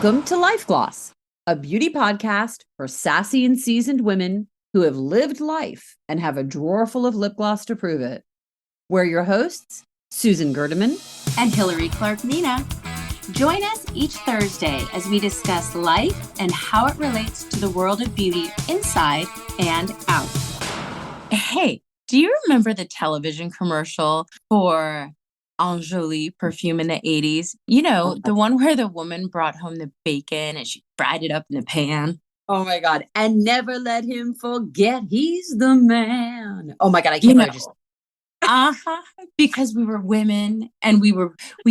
Welcome to Life Gloss, a beauty podcast for sassy and seasoned women who have lived life and have a drawer full of lip gloss to prove it. We're your hosts, Susan Gerdeman and Hillary Clark-Mina. Join us each Thursday as we discuss life and how it relates to the world of beauty inside and out. Hey, do you remember the television commercial for Enjoli perfume in the 80s? You know, the one where the woman brought home the bacon and she fried it up in the pan. Oh my God. And never let him forget he's the man. Oh my God. I can't just. Because we were women and we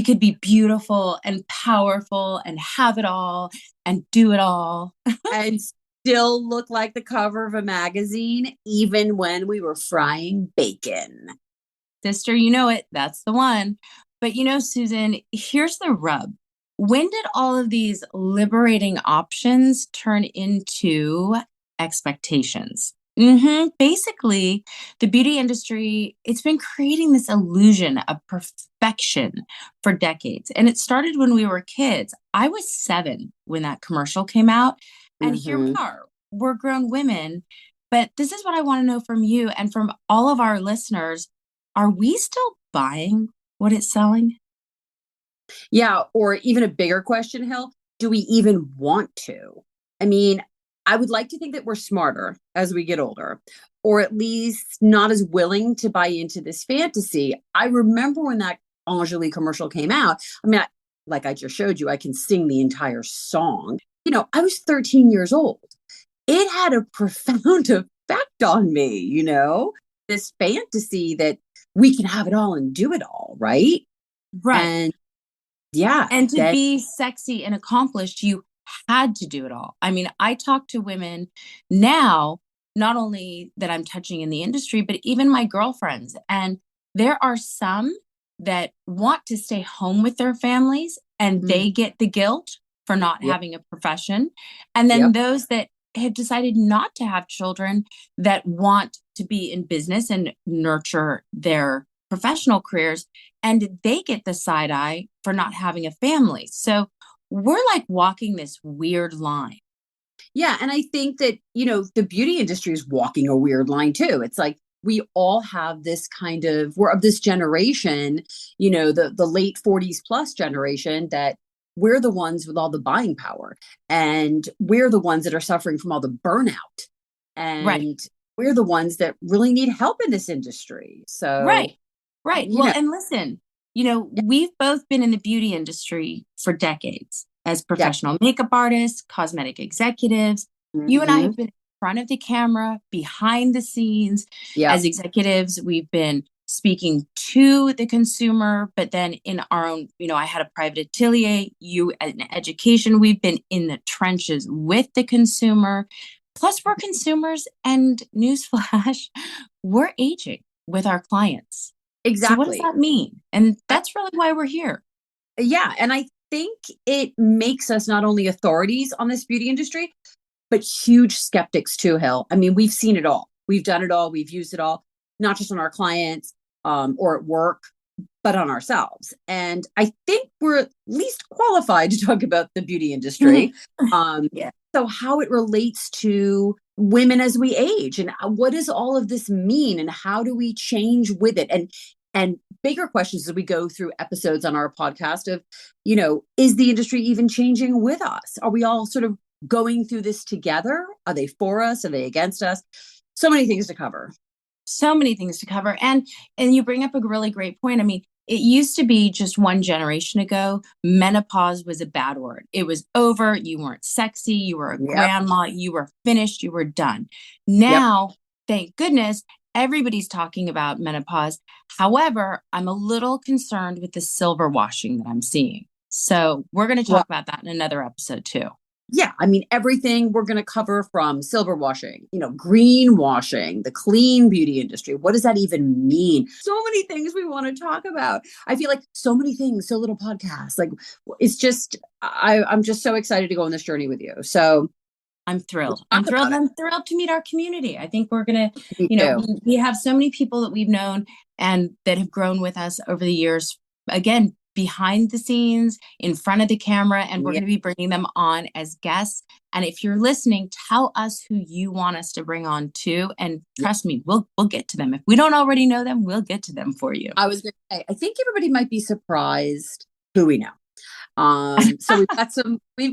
could be beautiful and powerful and have it all and do it all. And still look like the cover of a magazine, even when we were frying bacon. Sister, you know it. That's the one. But you know, Susan, here's the rub. When did all of these liberating options turn into expectations? Basically, the beauty industry, it's been creating this illusion of perfection for decades. And it started when we were kids. I was 7 when that commercial came out. And here we are. We're grown women. But this is what I want to know from you and from all of our listeners. Are we still buying what it's selling? Yeah. Or even a bigger question, Hill, do we even want to? I mean, I would like to think that we're smarter as we get older, or at least not as willing to buy into this fantasy. I remember when that Enjoli commercial came out. I mean, like I just showed you, I can sing the entire song. You know, I was 13 years old. It had a profound effect on me, you know, this fantasy that we can have it all and do it all, right? Right. And yeah. And to be sexy and accomplished, you had to do it all. I mean, I talk to women now, not only that I'm touching in the industry, but even my girlfriends. And there are some that want to stay home with their families and they get the guilt for not having a profession. And then those that have decided not to have children that want to be in business and nurture their professional careers, and they get the side eye for not having a family. So we're like walking this weird line. Yeah. And I think that, you know, the beauty industry is walking a weird line too. It's like we all have this kind of, we're of this generation, you know, the late 40s plus generation, that we're the ones with all the buying power, and we're the ones that are suffering from all the burnout. And we're the ones that really need help in this industry. So, right. Well, and listen, you know, we've both been in the beauty industry for decades as professional makeup artists, cosmetic executives. You and I have been in front of the camera, behind the scenes. As executives. We've been speaking to the consumer, but then in our own, you know, I had a private atelier, you in education, we've been in the trenches with the consumer. Plus, we're consumers, and newsflash, we're aging with our clients. Exactly. So what does that mean? And that's really why we're here. Yeah. And I think it makes us not only authorities on this beauty industry, but huge skeptics too, Hill. I mean, we've seen it all. We've done it all. We've used it all, not just on our clients or at work, but on ourselves. And I think we're at least qualified to talk about the beauty industry. So how it relates to women as we age, and what does all of this mean, and how do we change with it? And bigger questions as we go through episodes on our podcast of, you know, is the industry even changing with us? Are we all sort of going through this together? Are they for us? Are they against us? So many things to cover. And you bring up a really great point. I mean, it used to be just one generation ago, menopause was a bad word. It was over. You weren't sexy. You were a grandma. You were finished. You were done. Now, thank goodness, everybody's talking about menopause. However, I'm a little concerned with the silver washing that I'm seeing. So we're going to talk about that in another episode too. Yeah. I mean, everything we're going to cover, from silver washing, you know, green washing, the clean beauty industry. What does that even mean? So many things we want to talk about. I feel like so many things, so little podcasts. Like, it's just, I'm just so excited to go on this journey with you. So I'm thrilled. I'm thrilled to meet our community. I think we're going to, you know, we have so many people that we've known and that have grown with us over the years. Again, behind the scenes, in front of the camera, and we're Yeah. going to be bringing them on as guests. And if you're listening, tell us who you want us to bring on too. And trust me, we'll get to them. If we don't already know them, we'll get to them for you. I was going to say, I think everybody might be surprised who we know. So we've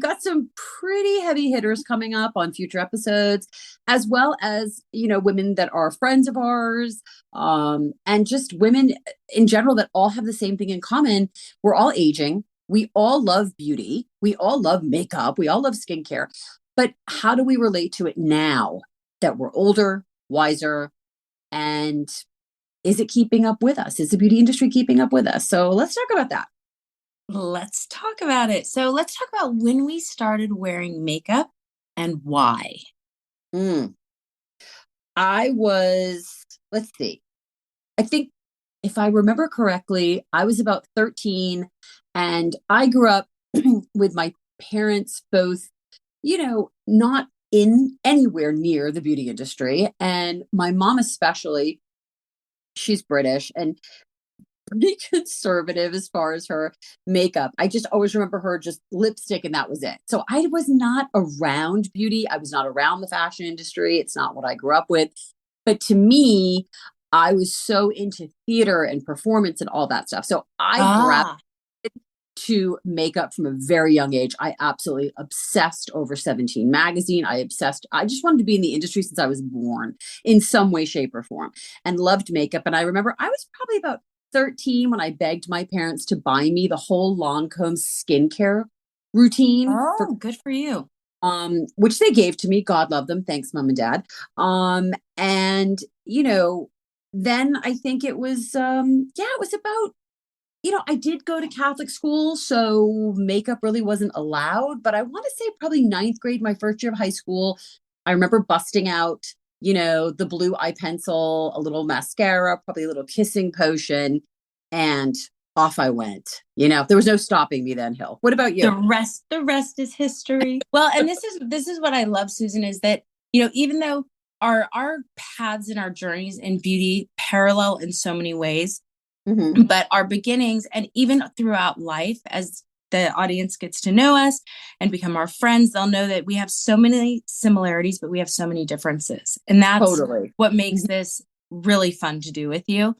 got some pretty heavy hitters coming up on future episodes, as well as, women that are friends of ours, and just women in general that all have the same thing in common. We're all aging. We all love beauty. We all love makeup. We all love skincare. But how do we relate to it now that we're older, wiser, and is it keeping up with us? Is the beauty industry keeping up with us? So let's talk about that. Let's talk about it. So let's talk about when we started wearing makeup and why. Mm. Let's see. I think if I remember correctly, I was about 13 and I grew up with my parents both, not in anywhere near the beauty industry. And my mom, especially, she's British and pretty conservative as far as her makeup. I just always remember her just lipstick and that was it. So I was not around beauty. I was not around the fashion industry. It's not what I grew up with. But to me, I was so into theater and performance and all that stuff. So I Ah, to makeup from a very young age. I absolutely obsessed over 17 magazine. I just wanted to be in the industry since I was born in some way, shape, or form, and loved makeup. And I remember I was probably about 13 when I begged my parents to buy me the whole Lancome skincare routine for good for you. which they gave to me. God love them. Thanks, mom and dad. And then I think it was it was about I did go to Catholic school, so makeup really wasn't allowed. But I want to say probably ninth grade, my first year of high school, I remember busting out, the blue eye pencil, a little mascara, probably a little kissing potion, and off I went. There was no stopping me then, Hill. What about you? The rest is history. Well, and this is what I love, Susan, is that, even though our paths and our journeys in beauty parallel in so many ways, Mm-hmm. but our beginnings and even throughout life, as the audience gets to know us and become our friends, they'll know that we have so many similarities, but we have so many differences. And that's Totally. what makes Mhm. this really fun to do with you.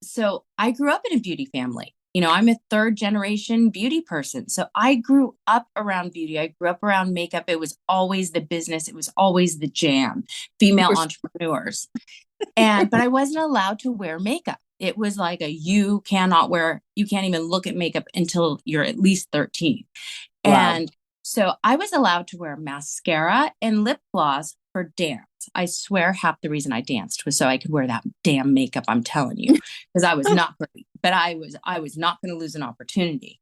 So I grew up in a beauty family. I'm a third generation beauty person. So I grew up around beauty. I grew up around makeup. It was always the business. It was always the jam, female entrepreneurs. But I wasn't allowed to wear makeup. It was like you can't even look at makeup until you're at least 13. Wow. And so I was allowed to wear mascara and lip gloss for dance. I swear half the reason I danced was so I could wear that damn makeup, I'm telling you, because I was not great, but I was not going to lose an opportunity.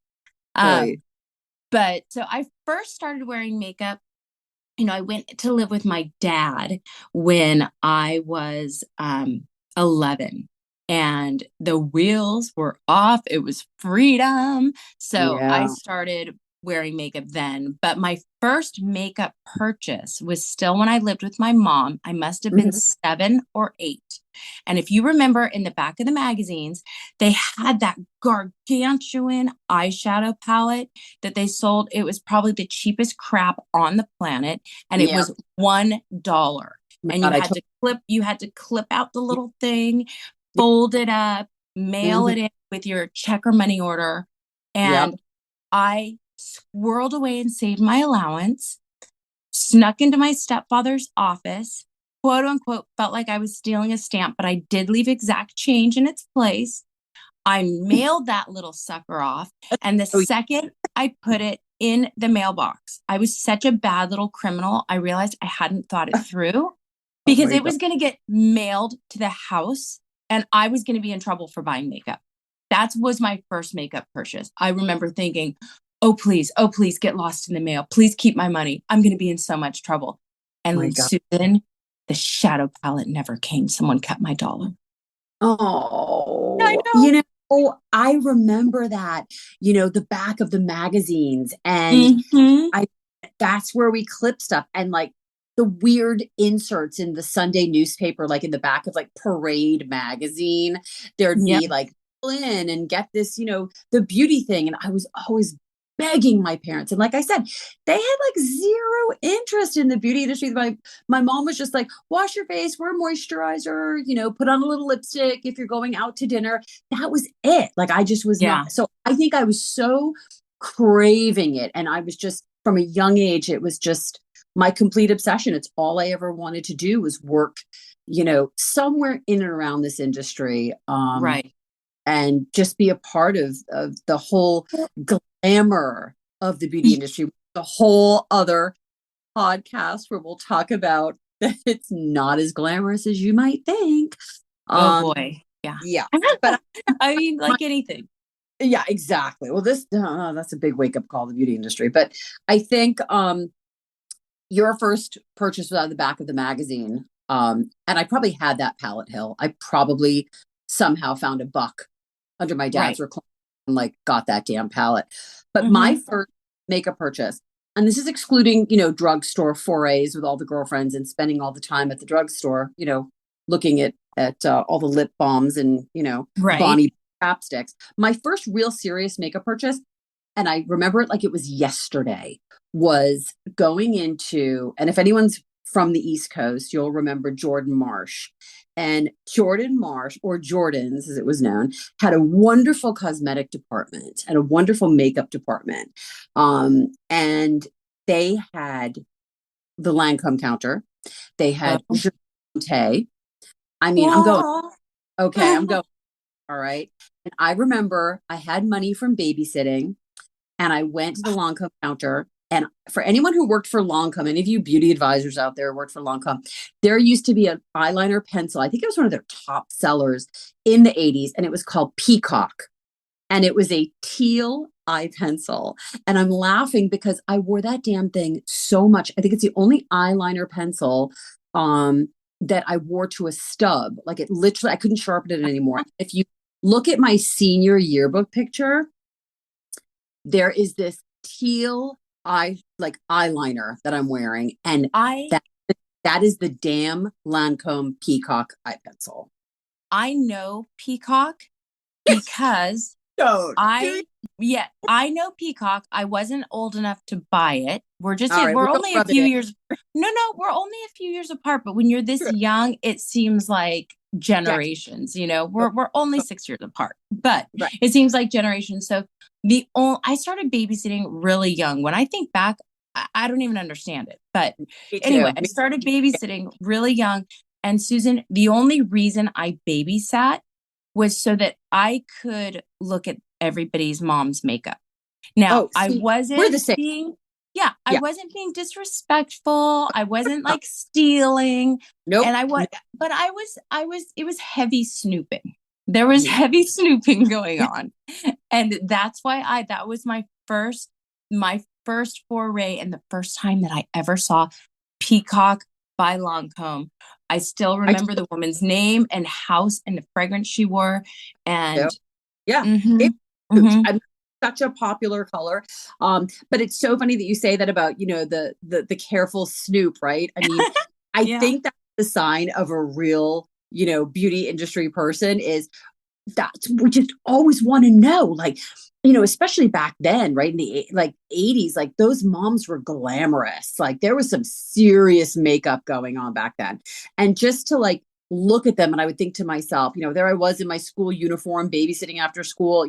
Right. Um, but so I first started wearing makeup. I went to live with my dad when I was 11, and the wheels were off. It was freedom. So I Yeah. started wearing makeup then. But my first makeup purchase was still when I lived with my mom. I must have been Mhm. 7 or 8. And if you remember in the back of the magazines, they had that gargantuan eyeshadow palette that they sold. It was probably the cheapest crap on the planet, and it Yeah. was $1. Oh my And God, you had to clip out the little thing, fold it up, mail Mhm. it in with your check or money order. Yep. And I squirreled away and saved my allowance, snuck into my stepfather's office, quote unquote, felt like I was stealing a stamp, but I did leave exact change in its place. I mailed that little sucker off. And the Oh, second I put it in the mailbox, I was such a bad little criminal. I realized I hadn't thought it through oh because my it God. was going to get mailed to the house and I was going to be in trouble for buying makeup. That was my first makeup purchase. I remember thinking, oh, please get lost in the mail. Please keep my money. I'm going to be in so much trouble. My And God. Susan, the shadow palette never came. Someone cut my dollar. I Oh, know. I remember that, the back of the magazines and Mm-hmm. I that's where we clip stuff and like the weird inserts in the Sunday newspaper, like in the back of like Parade magazine, there'd Yep. be like in and get this, the beauty thing. And I was always begging my parents. And like I said, they had like zero interest in the beauty industry. My mom was just like, wash your face, wear moisturizer, put on a little lipstick if you're going out to dinner. That was it. Like I just was Yeah. not. So I think I was so craving it. And I was just from a young age, it was just my complete obsession. It's all I ever wanted to do was work, somewhere in and around this industry. Right. And just be a part of the whole glamour of the beauty industry. The whole other podcast where we'll talk about that it's not as glamorous as you might think. Oh boy. Yeah. Yeah. But I mean, like anything. yeah, exactly. Well, that's a big wake up call to the beauty industry. But I think your first purchase was out of the back of the magazine. And I probably had that palette hill. I probably somehow found a buck under my dad's recliner and like got that damn palette. But my first makeup purchase, and this is excluding, drugstore forays with all the girlfriends and spending all the time at the drugstore, looking at all the lip balms and, Bonnie chapsticks. My first real serious makeup purchase, and I remember it like it was yesterday, was going into, and if anyone's from the East Coast, you'll remember Jordan Marsh. And Jordan Marsh, or Jordan's as it was known, had a wonderful cosmetic department and a wonderful makeup department. And they had the Lancome counter. They had Jersey. I mean, I'm going, okay, I'm going, all right. And I remember I had money from babysitting and I went to the Lancome counter. And for anyone who worked for Lancome, any of you beauty advisors out there who worked for Lancome, there used to be an eyeliner pencil. I think it was one of their top sellers in the 80s, and it was called Peacock. And it was a teal eye pencil. And I'm laughing because I wore that damn thing so much. I think it's the only eyeliner pencil that I wore to a stub. Like it literally, I couldn't sharpen it anymore. If you look at my senior yearbook picture, there is this teal eyeliner that I'm wearing, and that is the damn Lancome Peacock eye pencil. I know Peacock because I know Peacock. I wasn't old enough to buy it. We're only a few years. No, we're only a few years apart. But when you're this young, it seems like generations. We're only 6 years apart, but it seems like generations. So I started babysitting really young. When I think back, I don't even understand it. But anyway, I started babysitting really young. And Susan, the only reason I babysat was so that I could look at everybody's mom's makeup. Now, I wasn't I wasn't being disrespectful. I wasn't like stealing. Nope. And it was heavy snooping. There was heavy snooping going on. And that's why that was my first foray and the first time that I ever saw Peacock by Lancome. I still remember the woman's name and house and the fragrance she wore. And it's such a popular color. But it's so funny that you say that about, the careful snoop, right? I mean, I think that's the sign of a real, beauty industry person is that we just always want to know, like, especially back then, right? In the 80s, like those moms were glamorous. Like there was some serious makeup going on back then. And just to like look at them, and I would think to myself, there I was in my school uniform, babysitting after school,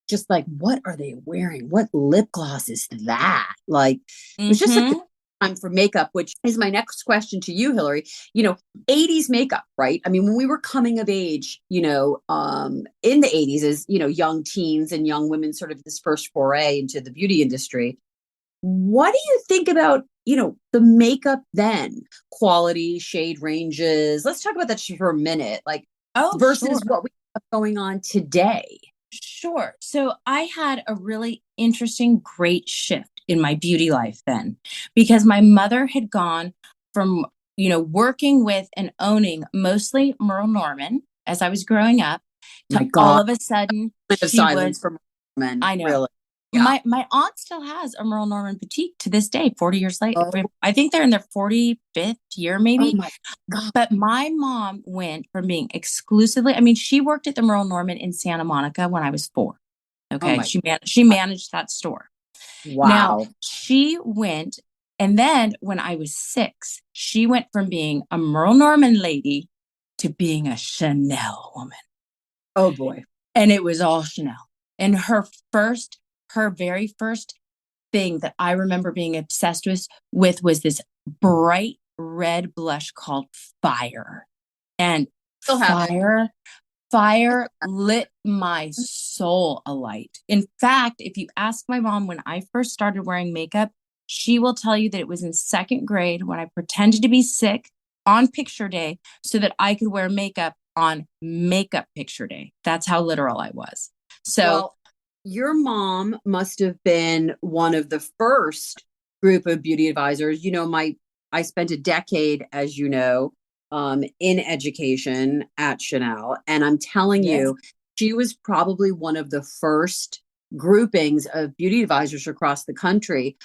just like, what are they wearing? What lip gloss is that? Like, it was just like time for makeup, which is my next question to you, Hillary. 80s makeup, right? I mean, when we were coming of age, in the 80s as, young teens and young women, sort of this first foray into the beauty industry. What do you think about, the makeup then? Quality, shade ranges. Let's talk about that for a minute. Like, versus what we have going on today. Sure. So I had a really interesting, great shift in my beauty life then, because my mother had gone from, working with and owning mostly Merle Norman as I was growing up to all of a sudden she was, for men, I know, really. Yeah. my aunt still has a Merle Norman boutique to this day, 40 years later. Oh, I think they're in their 45th year, oh maybe. my God. But my mom went from being exclusively, I mean, she worked at the Merle Norman in Santa Monica when I was 4. Oh Okay. my She managed that store. Now wow. she went, and then when I was 6, she went from being a Merle Norman lady to being a Chanel woman. Oh boy. And it was all Chanel. And her very first thing that I remember being obsessed with was this bright red blush called Fire. And Still have it. fire lit my soul alight. In fact, if you ask my mom when I first started wearing makeup, she will tell you that it was in 2nd grade when I pretended to be sick on picture day so that I could wear makeup on makeup picture day. That's how literal I was. So, Well, your mom must have been one of the first group of beauty advisors. I spent a decade, as you know, in education at Chanel, and I'm telling yes. you, she was probably one of the first groupings of beauty advisors across the country,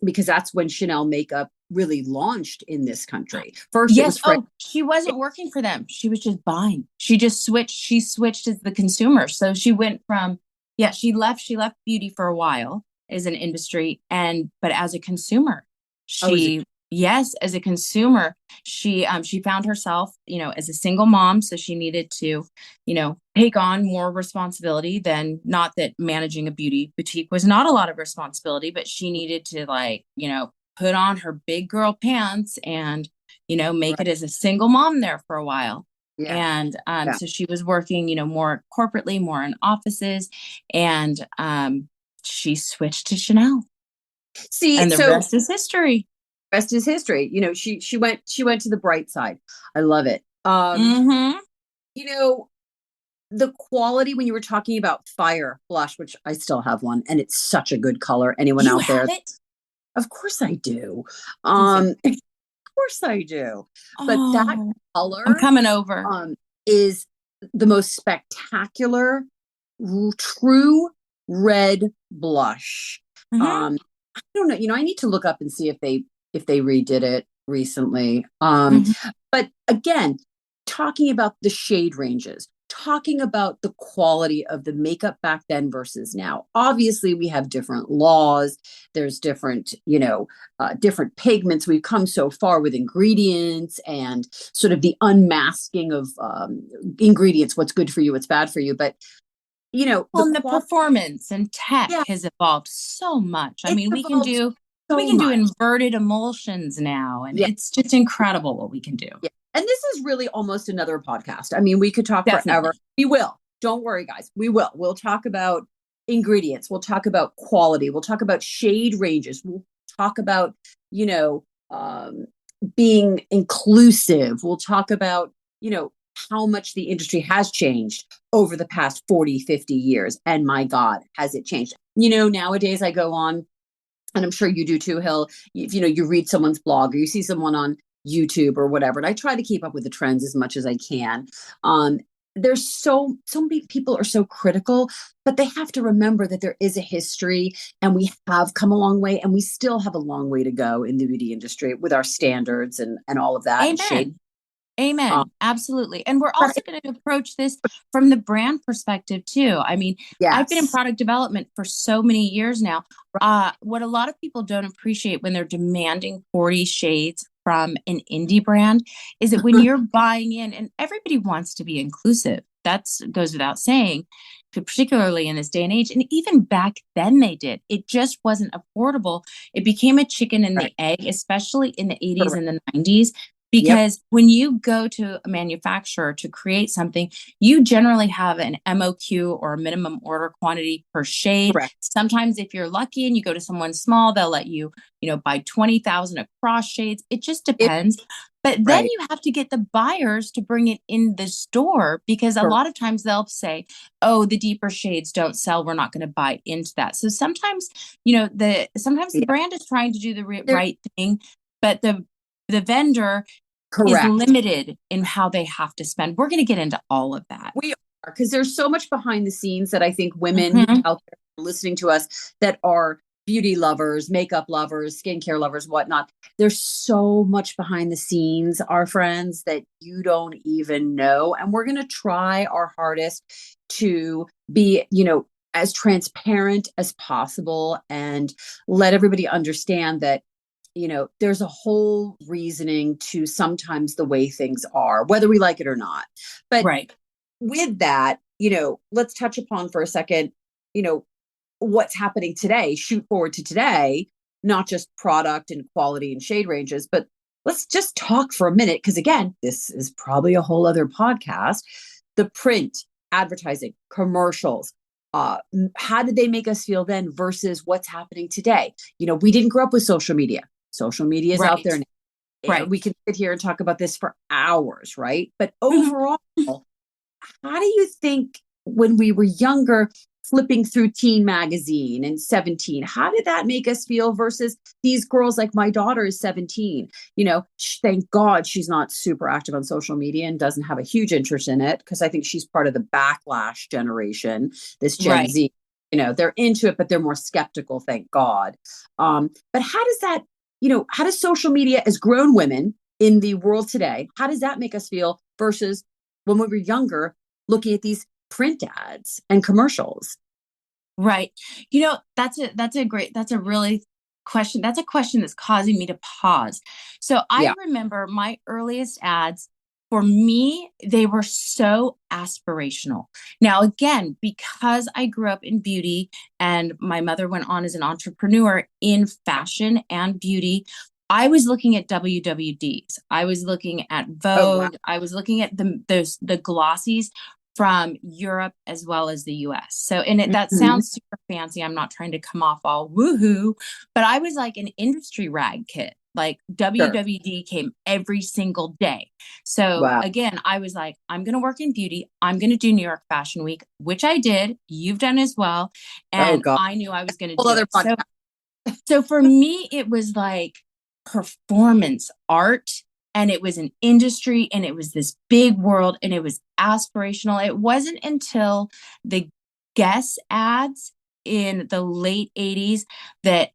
because that's when Chanel makeup really launched in this country. First, it Yes. was Fred. Oh, she wasn't working for them. She was just buying. She switched as the consumer. So she went from, yeah, she left beauty for a while as an industry. But as a consumer, Oh, is it? yes, as a consumer, she found herself, as a single mom. So she needed to, take on more responsibility than, not that managing a beauty boutique was not a lot of responsibility, but she needed to, like, put on her big girl pants and, make Right. it as a single mom there for a while. Yeah. And Yeah. so she was working, more corporately, more in offices. And she switched to Chanel. See, And the so rest is history. rest is history. She went to the bright side. I love it. Mm-hmm. You know, the quality when you were talking about Fire blush, which I still have one, and it's such a good color. Anyone You out there? have it? Of course I do. Does it? Of course I do. But that Oh, I'm color coming over. is the most spectacular, true red blush. Mm-hmm. I don't know. I need to look up and see if they redid it recently. Mm-hmm. But again, talking about the shade ranges, talking about the quality of the makeup back then versus now. Obviously, we have different laws. There's different pigments. We've come so far with ingredients and sort of the unmasking of ingredients. What's good for you, what's bad for you. But the Well, and the quality, performance and tech yeah, has evolved so much. I it mean, evolves we so can do much. inverted emulsions now, and Yeah. it's just incredible what we can do. Yeah. And this is really almost another podcast. I mean, we could talk forever. Definitely. We will. Don't worry, guys. We will. We'll talk about ingredients. We'll talk about quality. We'll talk about shade ranges. We'll talk about, you know, um, being inclusive. We'll talk about, how much the industry has changed over the past 40, 50 years. And my God, has it changed? Nowadays I go on, and I'm sure you do too, Hill. If you read someone's blog or you see someone on YouTube or whatever, and I try to keep up with the trends as much as I can. Um, there's so many people are so critical, but they have to remember that there is a history, and we have come a long way, and we still have a long way to go in the beauty industry with our standards and all of that and shade. Amen. Um, Amen. Absolutely. And we're but also going to approach this from the brand perspective too. I mean, I've been in yes, product development for so many years now. What a lot of people don't appreciate when they're demanding 40 shades from an indie brand is that when you're buying in, and everybody wants to be inclusive, that goes without saying, particularly in this day and age. And even back then they did. It just wasn't affordable. It became a chicken and right, the egg, especially in the 80s correct. and the 90s. Yep, Because when you go to a manufacturer to create something, you generally have an MOQ or a minimum order quantity per shade. correct. Sometimes if you're lucky and you go to someone small, they'll let you, buy 20,000 across shades. It just It, depends. But then right, you have to get the buyers to bring it in the store because a correct. lot of times they'll say, "Oh, the deeper shades don't sell. We're not going to buy into that." So sometimes, sometimes the Yeah, brand is trying to do the they're right thing, but the vendor is correct. limited in how they have to spend. We're going to get into all of that. We because there's so much behind the scenes that I think women Mhm. out there listening to us that are beauty lovers, makeup lovers, skincare lovers, whatnot. There's so much behind the scenes, our friends, that you don't even know. And we're going to try our hardest to be, as transparent as possible and let everybody understand that there's a whole reasoning to sometimes the way things are, whether we like it or not. But Right. with that, let's touch upon for a second, you know, what's happening today, shoot forward to today, not just product and quality and shade ranges, but let's just talk for a minute. Because again, this is probably a whole other podcast. The print, advertising, commercials. How did they make us feel then versus what's happening today? We didn't grow up with social media. Social media is out Right. there now. Right. We can sit here and talk about this for hours, right? But Mhm. overall, how do you think when we were younger, flipping through teen magazine and 17, how did that make us feel versus these girls? Like my daughter is 17, thank God she's not super active on social media and doesn't have a huge interest in it, because I think she's part of the backlash generation, this Gen Right. Z. They're into it, but they're more skeptical, thank God. But how does that, how does social media as grown women in the world today, how does that make us feel versus when we were younger, looking at these print ads and commercials? Right. That's a really question. That's a question that's causing me to pause. So I Yeah. remember my earliest ads, for me, they were so aspirational. Now, again, because I grew up in beauty and my mother went on as an entrepreneur in fashion and beauty, I was looking at WWDs. I was looking at Oh, wow. Vogue. I was looking at the glossies from Europe as well as the US. So, that Mhm. sounds super fancy. I'm not trying to come off all woohoo, but I was like an industry rag kid. Like Sure. WWD came every single day. So Wow. again, I was like, I'm going to work in beauty. I'm going to do New York Fashion Week, which I did. You've done as well. Oh, And God. I knew I was going to Whole do other it. So podcast. so for me, it was like performance art, and it was an industry, and it was this big world, and it was aspirational. It wasn't until the Guess ads in the late 80s that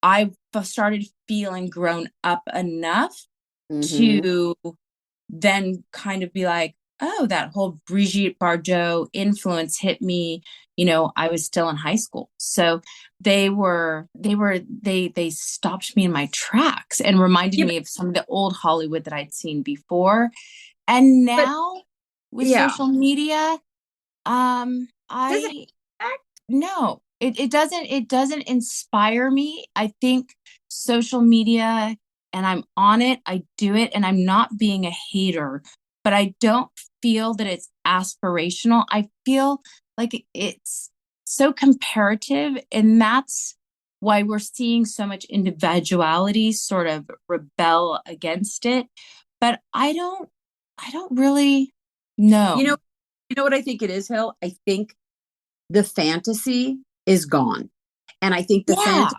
I started feeling grown up enough Hmm. to then kind of be like, oh, that whole Brigitte Bardot influence hit me. I was still in high school. So they stopped me in my tracks and reminded Yeah, me of some of the old Hollywood that I'd seen before. And but now with yeah, social media, does it I affect? no, it doesn't inspire me. I think social media, and I'm on it, I do it, and I'm not being a hater, but I don't feel that it's aspirational. I feel like it's so comparative, and that's why we're seeing so much individuality sort of rebel against it. But I don't really You know. know, you know what I think it is, Hill? I think the fantasy is gone. And I think the Yeah, fantasy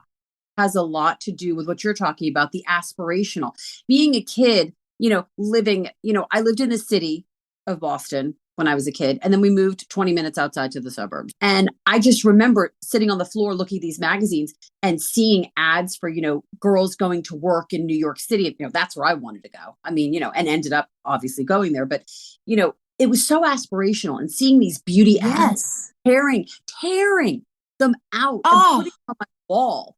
has a lot to do with what you're talking about, the aspirational. Being a kid, I lived in the city of Boston when I was a kid, and then we moved 20 minutes outside to the suburbs. And I just remember sitting on the floor looking at these magazines and seeing ads for, girls going to work in New York City. That's where I wanted to go. I mean, and ended up obviously going there, but, it was so aspirational, and seeing these beauty ads, yes. tearing them out and Oh, putting them on my wall,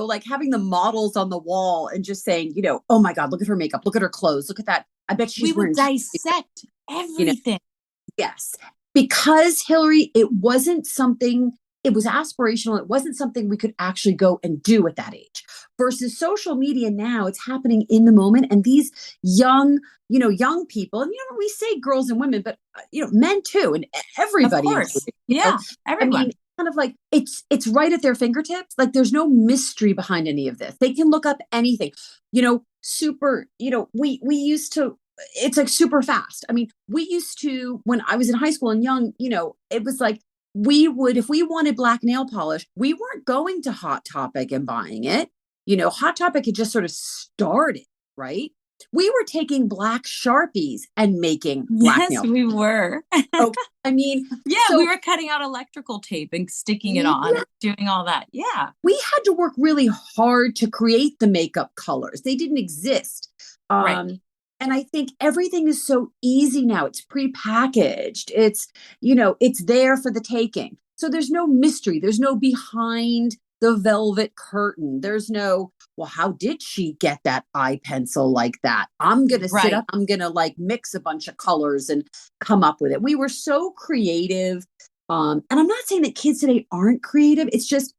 like having the models on the wall and just saying, oh my God, look at her makeup, look at her clothes, look at that. I bet we she's would wearing, dissect you know, everything. yes. Because Hillary, it was aspirational. It wasn't something we could actually go and do at that age. Versus social media now, it's happening in the moment. And these young, young people, and we say girls and women, but men too, and Of everybody course. included, Yeah, I mean, everyone. kind of like it's right at their fingertips. Like there's no mystery behind any of this. They can look up anything. Super, we used to, it's like super fast. I mean, we used to, when I was in high school and young, it was like we would, if we wanted black nail polish, we weren't going to Hot Topic and buying it. Hot Topic had just sort of started, right? We were taking black Sharpies and making Yes, blackmail. we were. Okay. I mean, Yeah, we so were cutting out electrical tape and sticking it on yeah, and doing all that. Yeah. we had to work really hard to create the makeup colors. They didn't exist. Right. And I think everything is so easy now. It's prepackaged. It's there for the taking. So there's no mystery. There's no behind the velvet curtain. There's no, well, how did she get that eye pencil like that? I'm going to sit Right. up, I'm going to like mix a bunch of colors and come up with it. We were so creative. And I'm not saying that kids today aren't creative. It's just,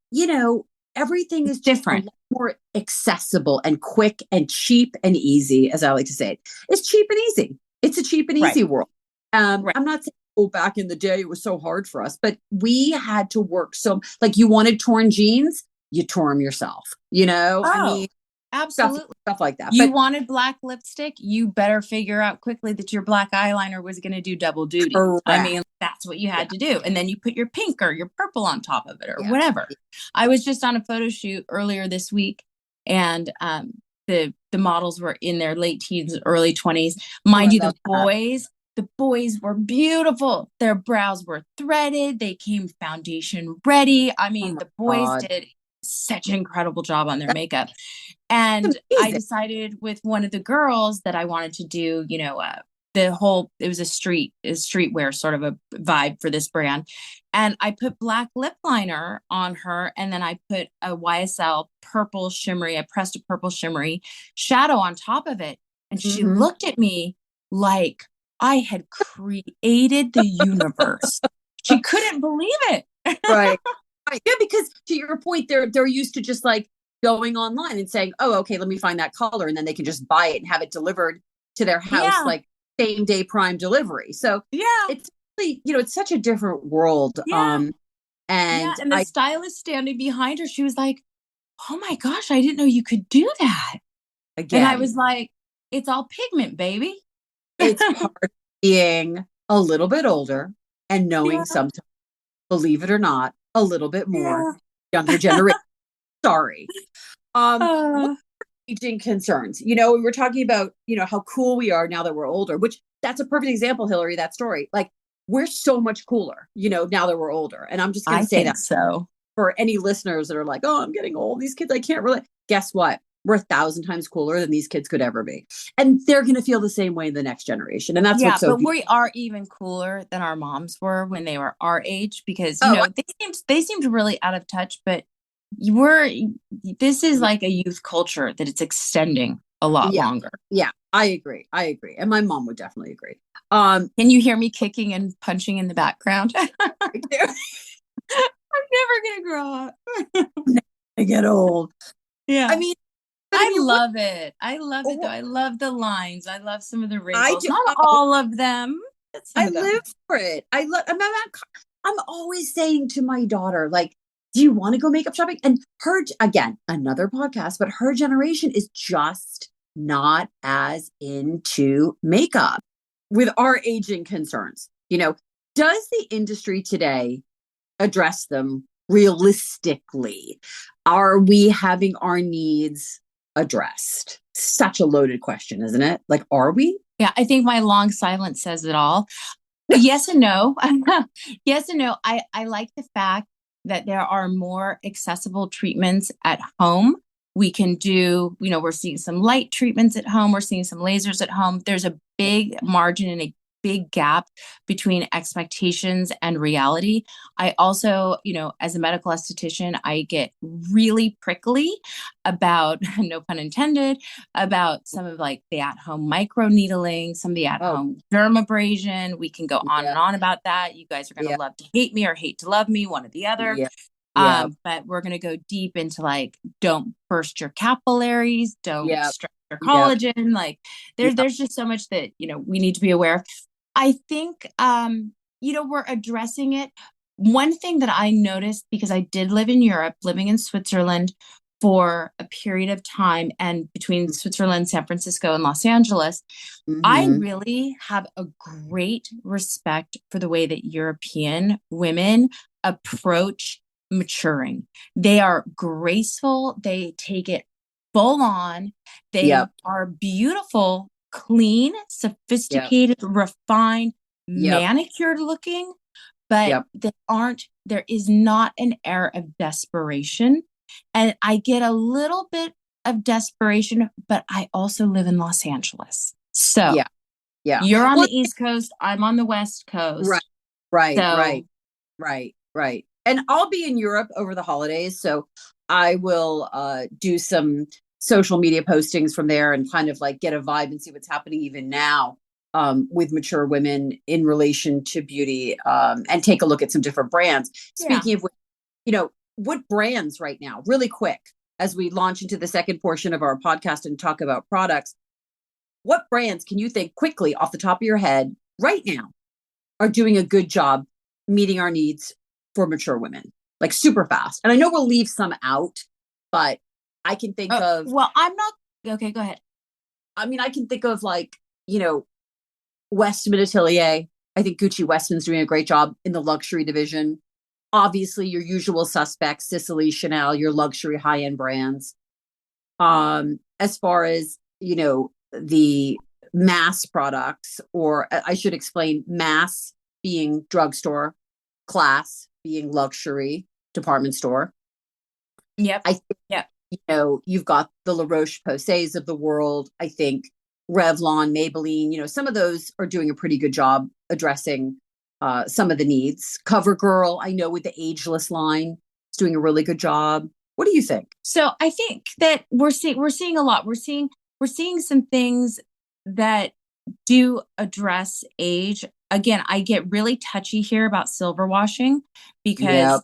everything is just a Different. lot more accessible and quick and cheap and easy, as I like to say it. It's cheap and easy. It's a cheap and Right. easy world. Right. I'm not saying, oh, back in the day, it was so hard for us, but we had to work. So, like, you wanted torn jeans, you tore them yourself, I Oh, mean, stuff, absolutely. stuff like that. You But wanted black lipstick, you better figure out quickly that your black eyeliner was going to do double duty. I correct. mean, that's what you Yeah. had to do. And then you put your pink or your purple on top of it or Yeah. whatever. I was just on a photo shoot earlier this week, and the models were in their late teens, early 20s. Mind you, the boys were beautiful. Their brows were threaded. They came foundation ready. I Oh mean, my the boys God. did such an incredible job on their That's makeup. And I amazing. decided with one of the girls that I wanted to do, it was a streetwear sort of a vibe for this brand. And I put black lip liner on her, and then I put a YSL purple shimmery, I pressed a purple shimmery shadow on top of it. And she Mhm. looked at me like I had created the universe. She couldn't believe it. Right. Right. Yeah, because to your point, they're used to just like going online and saying, "Oh, okay, let me find that color," and then they can just buy it and have it delivered to their house Yeah. like same day prime delivery. So Yeah. it's really, it's such a different world. Yeah. Yeah. And And the I stylist standing behind her, she was like, "Oh my gosh, I didn't know you could do that." And I again, was like, "It's all pigment, baby." it's part of being a little bit older and knowing Yeah. sometimes, believe it or not, a little bit more Yeah. younger generation. Sorry. What Uh, aging concerns? We were talking about, how cool we are now that we're older, which that's a perfect example, Hillary, that story. Like, we're so much cooler, now that we're older. And I'm just going I to say think that so. for any listeners that are like, oh, I'm getting old. These kids, I can't really. Guess what? We're 1,000 times cooler than these kids could ever be. And they're going to feel the same way in the next generation. And that's Yeah, what's so but beautiful. we are even cooler than our moms were when they were our age because, Oh, they seemed really out of touch, but we're this is like a youth culture that it's extending a lot yeah. longer. Yeah. I agree. I agree. And my mom would definitely agree. Um, Can you hear me kicking and punching in the background? I'm never gonna grow up. I get old. I Yeah. mean, but I I mean, love it. I love it though. what I love the lines. I love some of the I wrinkles. do. Not Oh, all of them, but some I of them. live for it. I love. I'm always saying to my daughter, like, do you want to go makeup shopping? And her, again, another podcast, but her generation is just not as into makeup with our aging concerns. Does the industry today address them realistically? Are we having our needs addressed? Such a loaded question, isn't it? Like, are we? Yeah, I think my long silence says it all. Yes and no. Yes and no. I like the fact that there are more accessible treatments at home. We can do, we're seeing some light treatments at home. We're seeing some lasers at home. There's a big margin and a big gap between expectations and reality. I also, as a medical esthetician, I get really prickly about, no pun intended, about some of like the at-home micro needling, some of the Oh, at-home dermabrasion. We can go on yeah, and on about that. You guys are going to yeah, love to hate me or hate to love me, one or the other. yeah, yeah, But we're going to go deep into like, don't burst your capillaries, don't yeah, stretch your yeah, collagen. Like yeah. there's just so much that, we need to be aware of. I think, we're addressing it. One thing that I noticed, because I did live in Europe, living in Switzerland for a period of time, and between Switzerland, San Francisco, and Los Angeles, I Mm-hmm. really have a great respect for the way that European women approach maturing. They are graceful. They take it full on. They Yep. are beautiful, clean, Yep. sophisticated, refined, Yep. manicured looking, but Yep. there is not an air of desperation. And I get a little bit of desperation, but I also live in Los Angeles. So Yeah. Yeah. you're on Well, the East Coast, I'm on the West right. Coast. Right. So Right. Right. Right. And I'll be in Europe over the holidays, so I will do some social media postings from there and kind of like get a vibe and see what's happening even now with mature women in relation to beauty, and take a look at some different brands. yeah. Speaking of which, what brands right now, really quick, as we launch into the second portion of our podcast and talk about products, what brands can you think quickly off the top of your head right now are doing a good job meeting our needs for mature women, like super fast? And I know we'll leave some out, but I can think of, Well, I'm not okay, go ahead. I mean, I can think of like, you know, Westman Atelier. I think Gucci Westman's doing a great job in the luxury division. Obviously, your usual suspects, Sicily, Chanel, your luxury high end brands. As far as, the mass products, or I should explain, mass being drugstore, class being luxury department store. Yep. I think, Yep. you've got the La Roche-Posays of the world. I think Revlon, Maybelline, some of those are doing a pretty good job addressing some of the needs. CoverGirl, I know, with the ageless line, is doing a really good job. What do you think? So I think that we're seeing a lot. We're seeing some things that do address age. Again, I get really touchy here about silver washing Yep. because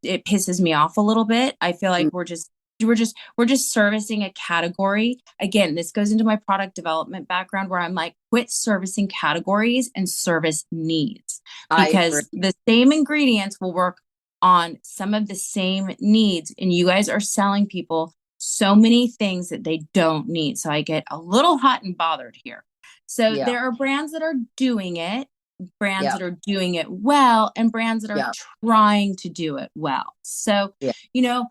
it pisses me off a little bit. I feel like Mm. we're just servicing a category. Again, this goes into my product development background where I'm like, quit servicing categories and service needs, I agree. because the same ingredients will work on some of the same needs, and you guys are selling people so many things that they don't need. So I get a little hot and bothered here. So Yeah. there are brands that are doing it, brands Yeah. that are doing it well, and brands that are Yeah. trying to do it well. So, Yeah. you know,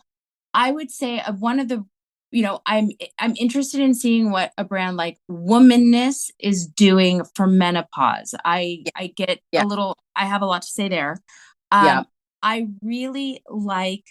I would say of one of the, I'm interested in seeing what a brand like Womanness is doing for menopause. I Yeah. I get Yeah. I have a lot to say there. Yeah. I really like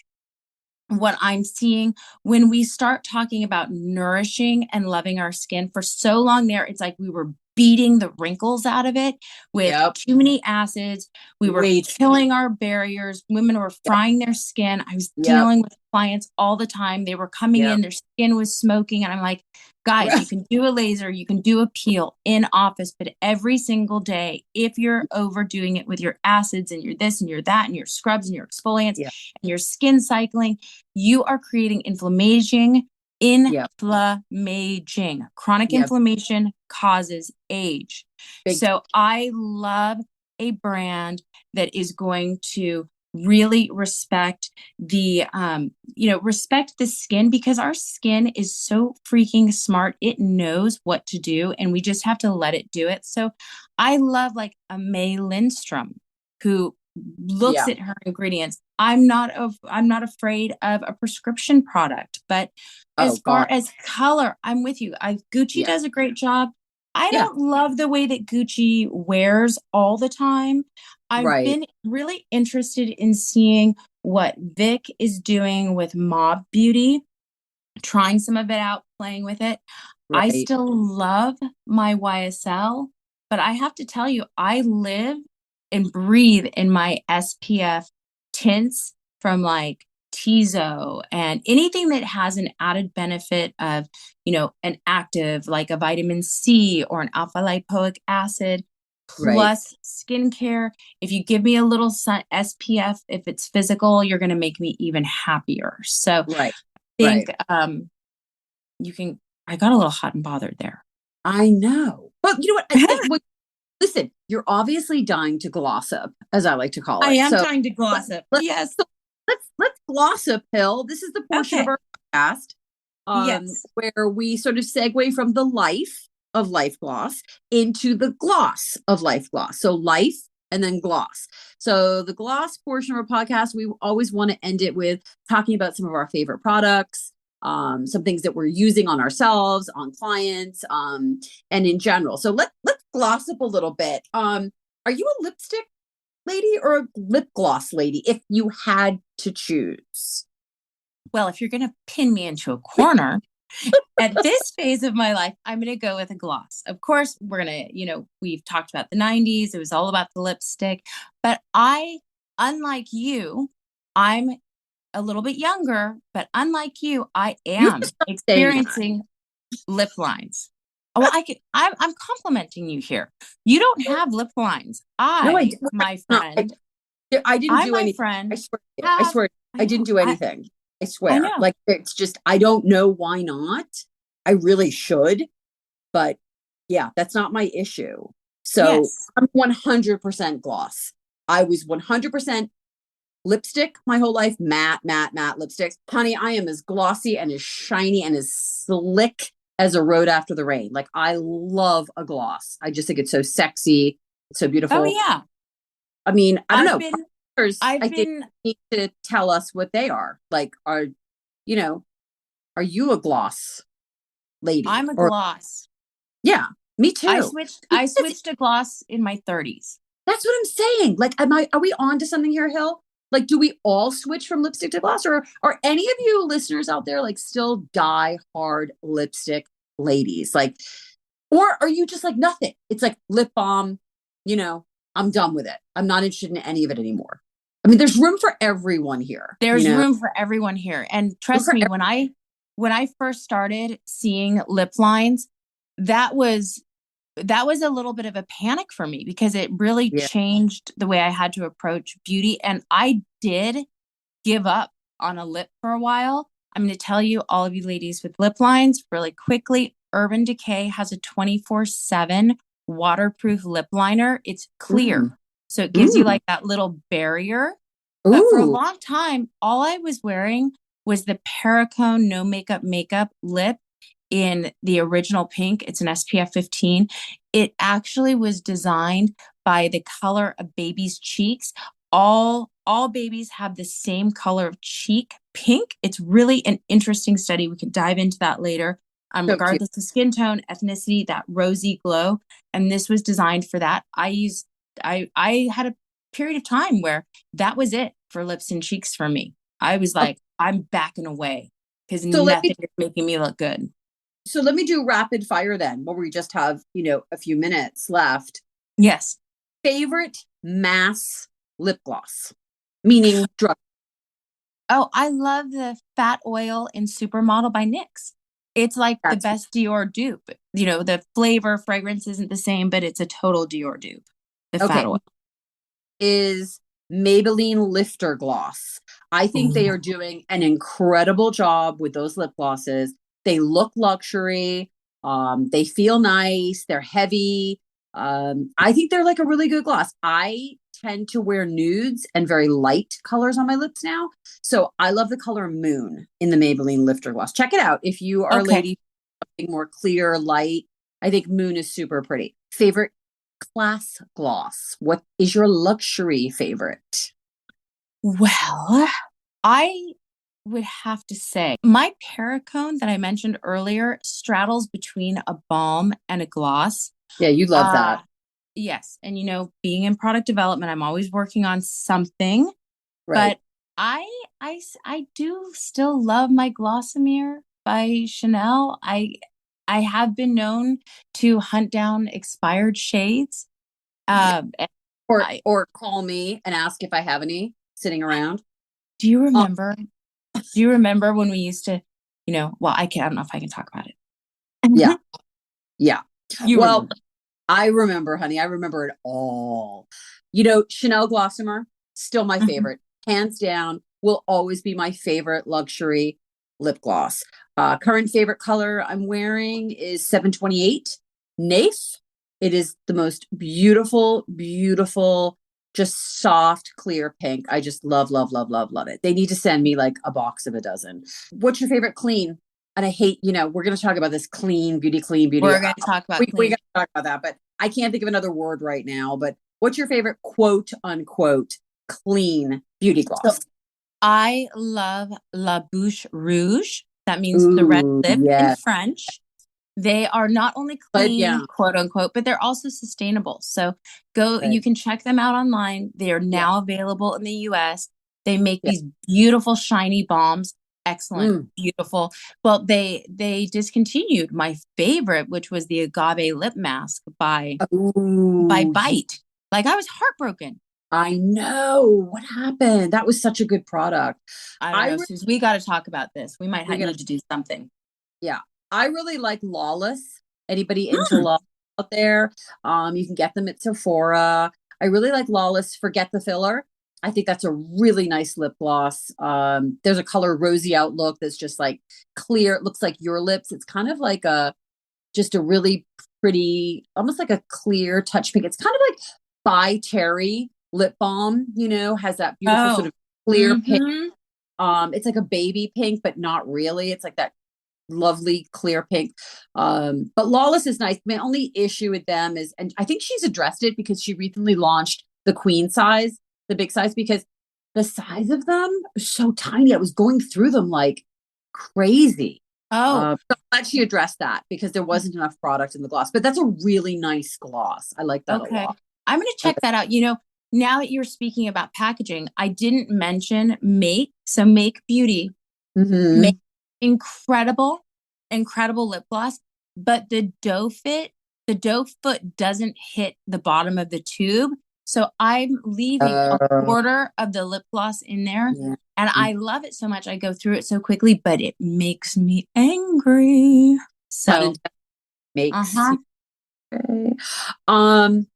what I'm seeing when we start talking about nourishing and loving our skin. For so long there, it's like we were beating the wrinkles out of it with Yep. too many acids. We were Wait. killing our barriers. Women were Yep. frying their skin. I was Yep. dealing with clients all the time. They were coming Yep. in, their skin was smoking. And I'm like, guys, you Right. can do a laser, you can do a peel in office, but every single day, if you're overdoing it with your acids and your this and your that and your scrubs and your exfoliants Yeah. and your skin cycling, you are creating inflammation. Yep. Chronic Yep. inflammation causes age. Big. So I love a brand that is going to really respect respect the skin, because our skin is so freaking smart. It knows what to do and we just have to let it do it. So I love like a May Lindstrom who looks Yeah. at her ingredients. I'm not afraid of a prescription product, but Oh as far God. as color, I'm with you. Gucci Yeah. does a great job. I Yeah. don't love the way that Gucci wears all the time. I've Right. been really interested in seeing what Vic is doing with Mob Beauty, trying some of it out, playing with it. I Right. still love my YSL, but I have to tell you, I live and breathe in my SPF tints from like Tizo and anything that has an added benefit of, an active like a vitamin C or an alpha lipoic acid Right. plus skincare. If you give me a little SPF, if it's physical, you're going to make me even happier. So Right. think Right. you can I got a little hot and bothered there. I know. But you know what? Listen, you're obviously dying to glossip, as I like to call I it. am So trying to let, glossip. let, Yes. let's glossip, Hill. This is the portion of Okay. our podcast Yes. where we sort of segue from the life of Life Gloss into the gloss of Life Gloss. So life and then gloss. So the gloss portion of our podcast, we always want to end it with talking about some of our favorite products, some things that we're using on ourselves, on clients, and in general. So let's gloss up a little bit. Are you a lipstick lady or a lip gloss lady if you had to choose? Well, if you're going to pin me into a corner at this phase of my life, I'm going to go with a gloss. Of course, we're going to, we've talked about the 90s. It was all about the lipstick. But unlike you, I'm a little bit younger, but unlike you, I You am just stop saying that. experiencing lip lines. Oh, I'm complimenting you here. You don't have lip lines. No, My no, friend, I didn't I, do my anything. I friend, swear. I have, swear. I I didn't know, do anything. I I swear. know. Like it's just I don't know why not. I really should, but yeah, that's not my issue. So Yes. I'm 100% gloss. I was 100% lipstick my whole life, matte lipsticks. Honey, I am as glossy and as shiny and as slick as a road after the rain. Like I love a gloss. I just think it's so sexy, it's so Oh beautiful. yeah. I mean, I don't I've know. been, I I've think been, need to tell us what they are. Like, you know, are you a gloss lady? I'm a Or gloss. yeah, me too. I switched to gloss in my 30s. That's what I'm saying. Like, are we on to something here, Hill? Like, do we all switch from lipstick to gloss, or are any of you listeners out there like still die hard lipstick ladies? Like, or are you just like nothing? It's like lip balm, you know, I'm done with it. I'm not interested in any of it anymore. I mean, there's room for everyone here, There's room for everyone here. And room trust for me, when I first started seeing lip lines, that was a little bit of a panic for me because it really yeah. changed the way I had to approach beauty. And I did give up on a lip for a while. I'm going to tell you, all of you ladies with lip lines, really quickly, Urban Decay has a 24/7 waterproof lip liner. It's clear. Mm. So it gives you Ooh. like that little barrier. But for a Ooh. long time, all I was wearing was the Paracone No Makeup lip in the original pink. It's an SPF 15. It actually was designed by the color of babies' cheeks. All babies have the same color of cheek, pink. It's really an interesting study. We can dive into that later. So cute. Regardless of skin tone, ethnicity, that rosy glow. And this was designed for that. I had a period of time where that was it for lips and cheeks for me. I was Okay. like, I'm backing away because So let me nothing is making me look good. do rapid fire then, where we just have, a few minutes left. Yes. Favorite mass lip gloss, meaning drug. Oh, I love the Fat Oil in Supermodel by NYX. It's like the That's best Dior dupe. The flavor, fragrance isn't the same, but it's a total Dior dupe. The Fat okay. Oil. Is Maybelline Lifter Gloss. I think they Ooh. are doing an incredible job with those lip glosses. They look luxury. They feel nice. They're heavy. I think they're like a really good gloss. I tend to wear nudes and very light colors on my lips now. So I love the color Moon in the Maybelline Lifter Gloss. Check it out if you are a Okay. lady, something more clear, light. I think Moon is super pretty. Favorite class gloss. What is your luxury favorite? Well, I would have to say my Paracone that I mentioned earlier straddles between a balm and a gloss. Yeah, you love Uh, that. yes. And being in product development, I'm always working on something. Right. But I do still love my Glossamer by Chanel. I have been known to hunt down expired shades. And Or I or call me and ask if I have any sitting around. do you Uh, remember? Do you remember when we used to, well, I don't know if I can talk about yeah. it. Yeah. You Well, remember. I remember, honey. I remember it all. Chanel Glossamer, still my Mhm. favorite. Hands down, will always be my favorite luxury lip gloss. Current favorite color I'm wearing is 728 Nafe. It is the most beautiful, beautiful, just soft, clear pink. I just love, love, love, love, love it. They need to send me like a box of a dozen. What's your favorite clean? And I hate, we're going to talk about this clean beauty. We're going to talk about We clean. got to talk about that, but I can't think of another word right now. But what's your favorite quote unquote clean beauty So gloss? I love La Bouche Rouge That means the red Ooh, lip in yeah. French. They are not only But yeah. clean, quote unquote, but they're also sustainable. So you Right. can check them out online. They are Yeah. now available in the US. They make Yeah. these beautiful, shiny balms. Excellent, Mm. beautiful. Well, they discontinued my favorite, which was the agave lip mask by Oh, Bite. Like I was heartbroken. I know what happened. That was such a good product. I don't I know, re- Suze. We got to talk about this. We might we gotta need to do something. Yeah, I really like Lawless. Anybody into Mm. Lawless out there? You can get them at Sephora. I really like Lawless. Forget the filler. I think that's a really nice lip gloss. There's a color Rosy Outlook that's just like clear. It looks like your lips. It's kind of like just a really pretty, almost like a clear touch pink. It's kind of like by Terry lip balm. Has that beautiful sort Oh. of clear pink. Mm-hmm. It's like a baby pink, but not really. It's like that lovely clear pink. But Lawless is nice. My only issue with them is, and I think she's addressed it because she recently launched the queen size, the big size, because the size of them is so tiny. I was going through them like crazy. Oh, So I'm glad she addressed that because there wasn't enough product in the gloss. But that's a really nice gloss. I like that a okay. lot. I'm going to check that out. Now that you're speaking about packaging, I didn't mention Make. So Make Beauty, Mm-hmm. Make incredible, incredible lip gloss, but the doe foot doesn't hit the bottom of the tube. So I'm leaving a Uh, quarter of the lip gloss in there. yeah. And I love it so much. I go through it so quickly, but it makes me angry. Fun So, and makes uh-huh. you. Okay. Um,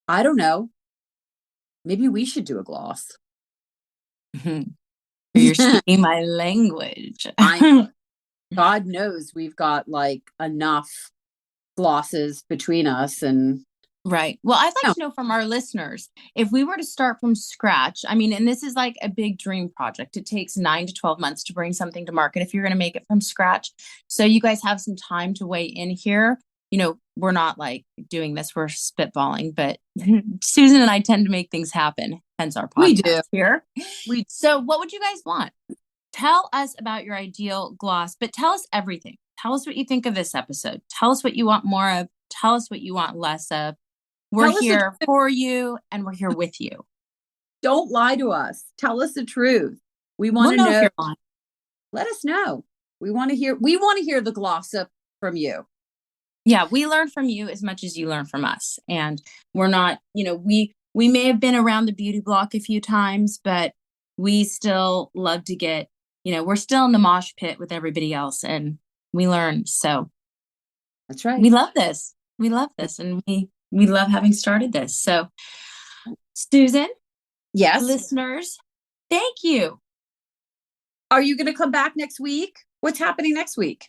I don't know. Maybe we should do a gloss. You're speaking my language. I God knows we've got like enough glosses between us and Right. Well, I'd like no. to know from our listeners if we were to start from scratch. I mean, and this is like a big dream project. It takes 9 to 12 months to bring something to market if you're going to make it from scratch. So you guys have some time to weigh in here. We're not like doing this, we're spitballing, but Susan and I tend to make things happen, hence our We do. podcast here. We So, what would you guys want? Tell us about your ideal gloss, but tell us everything. Tell us what you think of this episode. Tell us what you want more of. Tell us what you want less of. We're tell us the here truth. for you and we're here with you. Don't lie to us. Tell us the truth. We want We'll to know if know. you're lying. Let us know. We want to hear the glossip from you. Yeah, we learn from you as much as you learn from us. And we're not, we may have been around the beauty block a few times, but we still love to we're still in the mosh pit with everybody else and we learn. So That's right. we love this. We love this and we love having started this. So Susan, Yes. listeners, thank you. Are you going to come back next week? What's happening next week?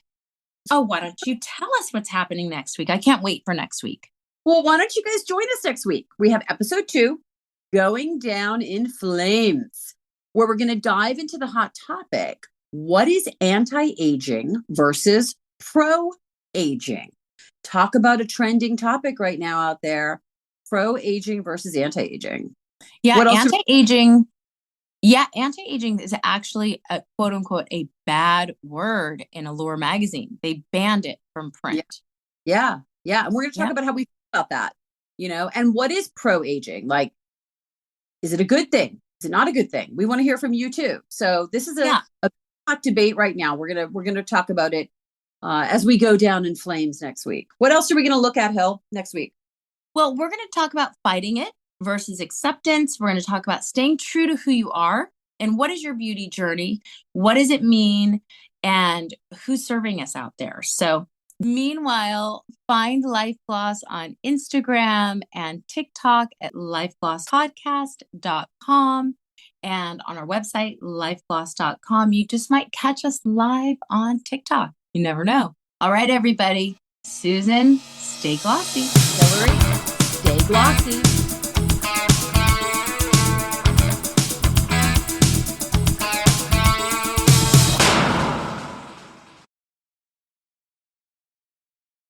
Oh, why don't you tell us what's happening next week? I can't wait for next week. Well, why don't you guys join us next week? We have episode 2, Going Down in Flames, where we're going to dive into the hot topic. What is anti-aging versus pro-aging? Talk about a trending topic right now out there. Pro-aging versus anti-aging. Yeah, What else? anti-aging is actually a quote unquote a bad word in Allure magazine. They banned it from print. Yeah. And we're going to talk about how we feel about that, and what is pro-aging? Like, is it a good thing? Is it not a good thing? We want to hear from you too. So this is a hot debate right now. We're gonna talk about it as we go down in flames next week. What else are we gonna look at, Hill, next week? Well, we're going to talk about fighting it versus acceptance. We're going to talk about staying true to who you are and what is your beauty journey? What does it mean? And who's serving us out there? So meanwhile, find Life Gloss on Instagram and TikTok at lifeglosspodcast.com and on our website, lifegloss.com. You just might catch us live on TikTok. You never know. All right, everybody. Susan, stay glossy. Hillary, stay glossy.